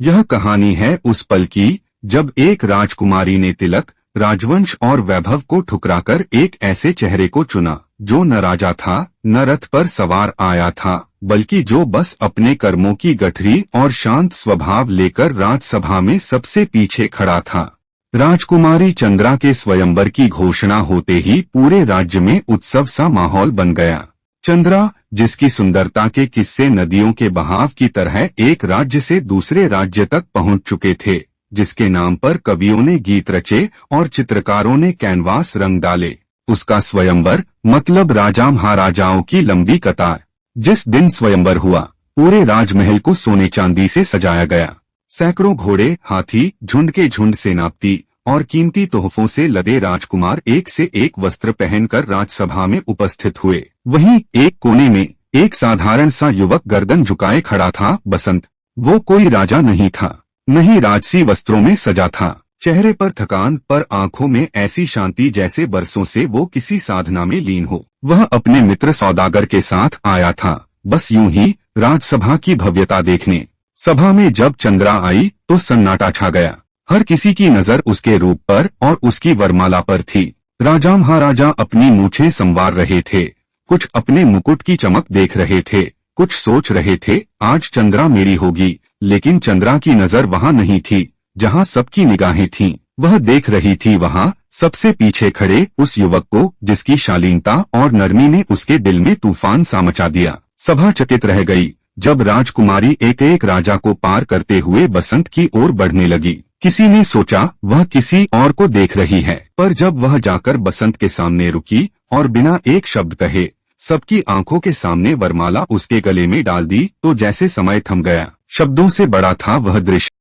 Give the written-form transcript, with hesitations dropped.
यह कहानी है उस पल की जब एक राजकुमारी ने तिलक, राजवंश और वैभव को ठुकराकर एक ऐसे चेहरे को चुना जो न राजा था, न रथ पर सवार आया था, बल्कि जो बस अपने कर्मों की गठरी और शांत स्वभाव लेकर राजसभा में सबसे पीछे खड़ा था। राजकुमारी चंद्रा के स्वयंवर की घोषणा होते ही पूरे राज्य में उत्सव सा माहौल बन गया। चंद्रा, जिसकी सुंदरता के किस्से नदियों के बहाव की तरह एक राज्य से दूसरे राज्य तक पहुंच चुके थे, जिसके नाम पर कवियों ने गीत रचे और चित्रकारों ने कैनवास रंग डाले, उसका स्वयंवर मतलब राजा महाराजाओं की लंबी कतार। जिस दिन स्वयंवर हुआ, पूरे राजमहल को सोने चांदी से सजाया गया। सैकड़ों घोड़े, हाथी, झुंड के झुंड सेनापति और कीमती तोहफों से लदे राजकुमार एक से एक वस्त्र पहनकर राजसभा में उपस्थित हुए। वहीं एक कोने में एक साधारण सा युवक गर्दन झुकाए खड़ा था, बसंत। वो कोई राजा नहीं था, नहीं राजसी वस्त्रों में सजा था। चेहरे पर थकान, पर आंखों में ऐसी शांति जैसे बरसों से वो किसी साधना में लीन हो। वह अपने मित्र सौदागर के साथ आया था, बस यूं ही राजसभा की भव्यता देखने। सभा में जब चंद्रा आई तो सन्नाटा छा गया। हर किसी की नजर उसके रूप पर और उसकी वरमाला पर थी। राजा महाराजा अपनी मूछें संवार रहे थे, कुछ अपने मुकुट की चमक देख रहे थे, कुछ सोच रहे थे आज चंद्रा मेरी होगी। लेकिन चंद्रा की नजर वहां नहीं थी जहां सबकी निगाहें थीं। वह देख रही थी वहां सबसे पीछे खड़े उस युवक को, जिसकी शालीनता और नरमी ने उसके दिल में तूफान सा मचा दिया। सभा चकित रह गई जब राजकुमारी एक एक राजा को पार करते हुए बसंत की ओर बढ़ने लगी। किसी ने सोचा वह किसी और को देख रही है, पर जब वह जाकर बसंत के सामने रुकी और बिना एक शब्द कहे सबकी आंखों के सामने वरमाला उसके गले में डाल दी, तो जैसे समय थम गया। शब्दों से बड़ा था वह दृश्य।